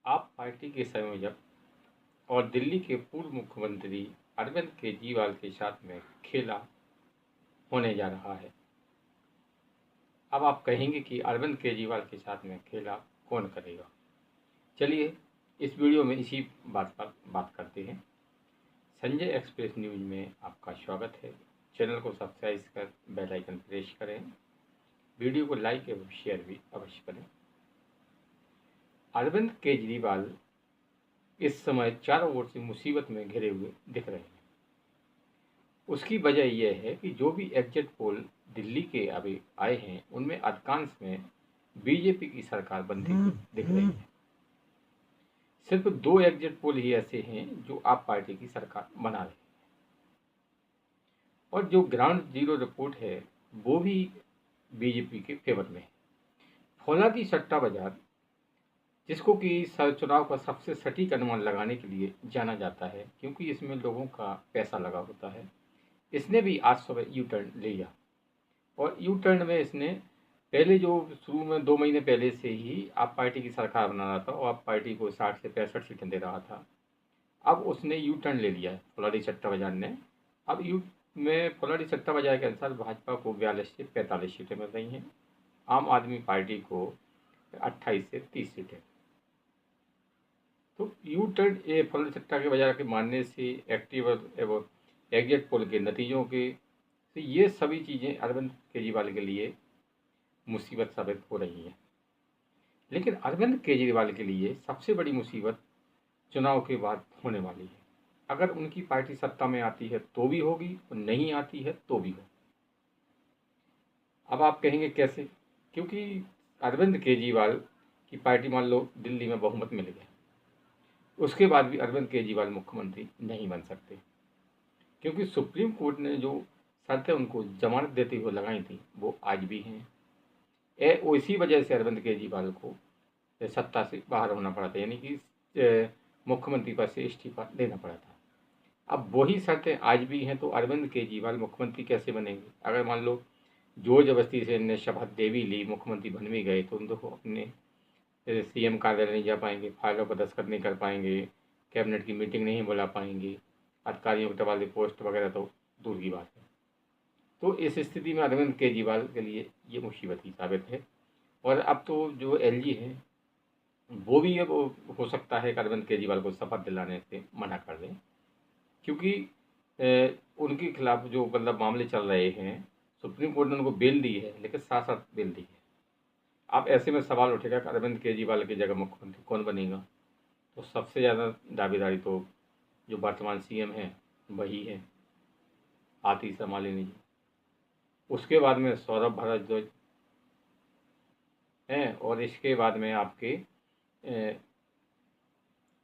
आप पार्टी के संयोजक और दिल्ली के पूर्व मुख्यमंत्री अरविंद केजरीवाल के साथ में खेला होने जा रहा है। अब आप कहेंगे कि अरविंद केजरीवाल के साथ में खेला कौन करेगा। चलिए इस वीडियो में इसी बात पर बात करते हैं। संजय एक्सप्रेस न्यूज में आपका स्वागत है। चैनल को सब्सक्राइब कर बेल आइकन प्रेस करें। वीडियो को लाइक एवं शेयर भी अवश्य करें। अरविंद केजरीवाल इस समय चारों ओर से मुसीबत में घिरे हुए दिख रहे हैं। उसकी वजह यह है कि जो भी एग्जिट पोल दिल्ली के अभी आए हैं उनमें अधिकांश में बीजेपी की सरकार बनती हुई दिख रही है। सिर्फ 2 एग्जिट पोल ही ऐसे हैं जो आप पार्टी की सरकार बना रहे हैं, और जो ग्राउंड जीरो रिपोर्ट है वो भी बीजेपी के फेवर में है। फौलादी सट्टा बाजार, जिसको कि चुनाव का सबसे सटीक अनुमान लगाने के लिए जाना जाता है क्योंकि इसमें लोगों का पैसा लगा होता है, इसने भी आज सुबह यू टर्न लिया। और यू टर्न में इसने पहले जो शुरू में 2 महीने पहले से ही आप पार्टी की सरकार बना रहा था और आप पार्टी को 60 से 65 सीटें दे रहा था। अब उसने यू टर्न ले लिया है फौलादी सट्टा बाजार ने। अब यू में फौलादी सट्टा बाजार के अनुसार भाजपा को 42 से 45 सीटें मिल रही हैं, आम आदमी पार्टी को 28 से 30 सीटें। तो यू टर्न ये फौलादी सट्टा के बाजार के मानने से एक्टिव एवं एग्जिट पोल के नतीजों के तो ये सभी चीज़ें अरविंद केजरीवाल के लिए मुसीबत साबित हो रही हैं। लेकिन अरविंद केजरीवाल के लिए सबसे बड़ी मुसीबत चुनाव के बाद होने वाली है। अगर उनकी पार्टी सत्ता में आती है तो भी होगी और नहीं आती है तो भी होगी। अब आप कहेंगे कैसे? क्योंकि अरविंद केजरीवाल की पार्टी मान लो दिल्ली में बहुमत मिल गया, उसके बाद भी अरविंद केजरीवाल मुख्यमंत्री नहीं बन सकते, क्योंकि सुप्रीम कोर्ट ने जो शर्तें उनको जमानत देते हुए लगाई थी वो आज भी हैं। इसी वजह से अरविंद केजरीवाल को सत्ता से बाहर होना पड़ा था, यानी कि मुख्यमंत्री पद से इस्तीफा देना पड़ा था। अब वही शर्तें आज भी हैं, तो अरविंद केजरीवाल मुख्यमंत्री कैसे बनेंगे? अगर मान लो जोर जबरदस्ती से इनने शपथ दे भी ली, मुख्यमंत्री बन भी गए, तो उन तो अपने सीएम कार्यालय नहीं जा पाएंगे, फाइलों पर दस्तखत नहीं कर पाएंगे, कैबिनेट की मीटिंग नहीं बुला पाएंगे, अधिकारियों के तबादले पोस्ट वगैरह तो दूर की बात है। तो इस स्थिति में अरविंद केजरीवाल के लिए ये मुसीबत ही साबित है। और अब तो जो एलजी है वो भी अब हो सकता है कि अरविंद केजरीवाल को शपथ दिलाने से मना कर दें, क्योंकि उनके खिलाफ जो मतलब मामले चल रहे हैं, सुप्रीम कोर्ट ने उनको बेल दी है लेकिन साथ साथ बेल दी है। अब ऐसे में सवाल उठेगा कि अरविंद केजरीवाल की जगह मुख्यमंत्री कौन बनेगा? तो सबसे ज़्यादा दावेदारी तो जो वर्तमान सीएम हैं वही है, आतिश मालिनी जी। उसके बाद में सौरभ भारद्वाज हैं, और इसके बाद में आपके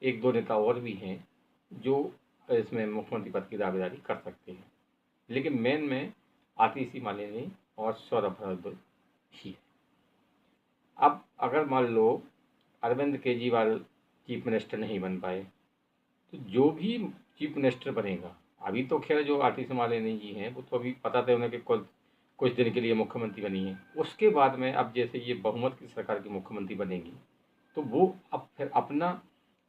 एक दो नेता और भी हैं जो इसमें मुख्यमंत्री पद की दावेदारी कर सकते हैं। लेकिन मेन में आतिशी मालिनी और सौरभ भारद्वाज ही है। अब अगर मान लो अरविंद केजरीवाल चीफ मिनिस्टर नहीं बन पाए, तो जो भी चीफ मिनिस्टर बनेगा, अभी तो खैर जो आतिशी मालिनी जी हैं वो तो अभी पता थे उन्हें कि कुछ दिन के लिए मुख्यमंत्री बनी है। उसके बाद में अब जैसे ये बहुमत की सरकार की मुख्यमंत्री बनेगी तो वो अब फिर अपना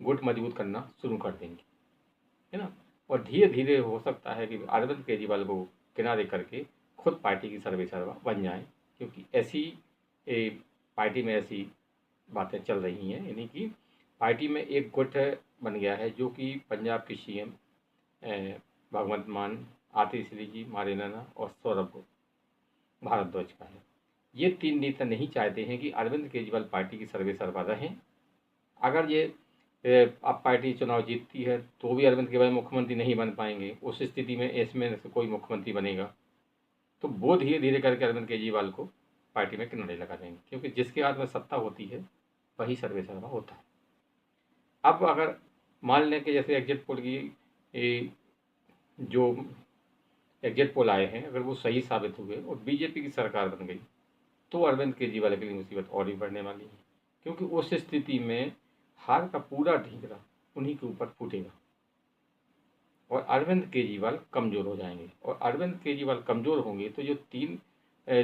गुट मजबूत करना शुरू कर देंगे, है ना। और धीरे धीरे हो सकता है कि अरविंद केजरीवाल को किनारे करके खुद पार्टी की सर्वेसर्वा बन जाए, क्योंकि ऐसी पार्टी में ऐसी बातें चल रही हैं, यानी कि पार्टी में एक गुट बन गया है जो कि पंजाब की सीएम भगवंत मान, आतिशी जी मालेना और सौरभ भारद्वाज का है। ये 3 नेता नहीं चाहते हैं कि अरविंद केजरीवाल पार्टी की सर्वेसर्वा रहें। अगर ये अब पार्टी चुनाव जीतती है तो भी अरविंद केजरीवाल मुख्यमंत्री नहीं बन पाएंगे। उस स्थिति में इसमें से कोई मुख्यमंत्री बनेगा तो वो धीरे धीरे करके अरविंद केजरीवाल को पार्टी में किनारे लगा देंगे, क्योंकि जिसके हाथ में सत्ता होती है वही सर्वेसर्वा होता है। अब अगर मान लें कि जैसे एग्जिट पोल की जो एग्जिट पोल आए हैं अगर वो सही साबित हुए और बीजेपी की सरकार बन गई तो अरविंद केजरीवाल के लिए मुसीबत और भी बढ़ने वाली है, क्योंकि उस स्थिति में हार का पूरा ढींगरा उन्हीं के ऊपर फूटेगा और अरविंद केजरीवाल कमज़ोर हो जाएंगे। और अरविंद केजरीवाल कमज़ोर होंगे तो जो 3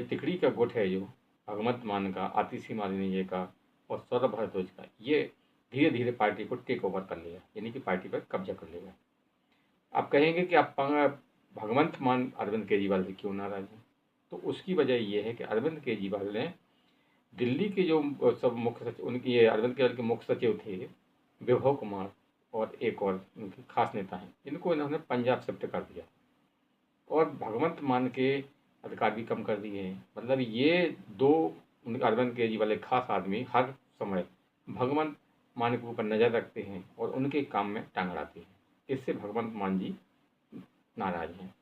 तिकड़ी का गुट है, जो भगवंत मान का, आतिशी मालिनी जी का और सौरभ भारद्वाज का, ये धीरे धीरे पार्टी को टेक ओवर कर लेगा, यानी कि पार्टी पर कब्जा कर लेगा। आप कहेंगे कि आप भगवंत मान अरविंद केजरीवाल से क्यों नाराज हैं? तो उसकी वजह ये है कि अरविंद केजरीवाल ने दिल्ली के जो सब मुख्य सचिव, उनकी ये अरविंद केजरीवाल के मुख्य सचिव थे विभव कुमार और एक और उनके खास नेता हैं, इनको इन्होंने पंजाब शिफ्ट कर दिया और भगवंत मान के अधिकार भी कम कर दिए हैं। मतलब ये दो अरविंद केजरीवाल के खास आदमी हर समय भगवंत मान के ऊपर नज़र रखते हैं और उनके काम में टांग अड़ाते हैं। इससे भगवंत मान जी नाराज हैं।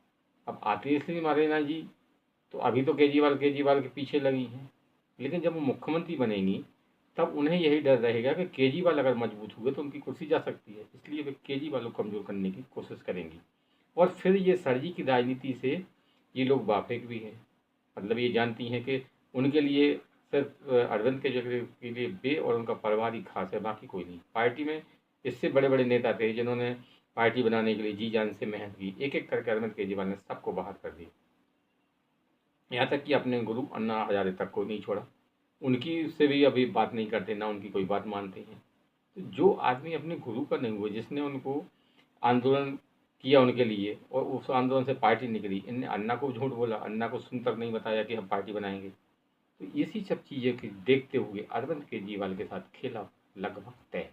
अब आतिशी मारेना जी तो अभी तो केजरीवाल के पीछे लगी हैं, लेकिन जब वो मुख्यमंत्री बनेंगी तब उन्हें यही डर रहेगा कि केजरीवाल अगर मजबूत हुए तो उनकी कुर्सी जा सकती है, इसलिए वे केजरीवाल को कमज़ोर करने की कोशिश करेंगी। और फिर ये सरजी की राजनीति से ये लोग वाकिफ भी हैं। मतलब ये जानती हैं कि उनके लिए सिर्फ अरविंद केजरीवाल के लिए वे और उनका परिवार ही खास है, बाकी कोई नहीं। पार्टी में इससे बड़े बड़े नेता थे जिन्होंने पार्टी बनाने के लिए जी जान से मेहनत की, एक एक करके अरविंद केजरीवाल ने सबको बाहर कर दिया, यहाँ तक कि अपने गुरु अन्ना हजारे तक को नहीं छोड़ा। उनकी से भी अभी बात नहीं करते, ना उनकी कोई बात मानते हैं। तो जो आदमी अपने गुरु का नहीं हुआ, जिसने उनको आंदोलन किया उनके लिए और उस आंदोलन से पार्टी निकली, इनने अन्ना को झूठ बोला, अन्ना को सुन तक नहीं बताया कि हम पार्टी बनाएंगे। तो इसी सब चीज़ें देखते हुए अरविंद केजरीवाल के साथ खेला लगभग तय।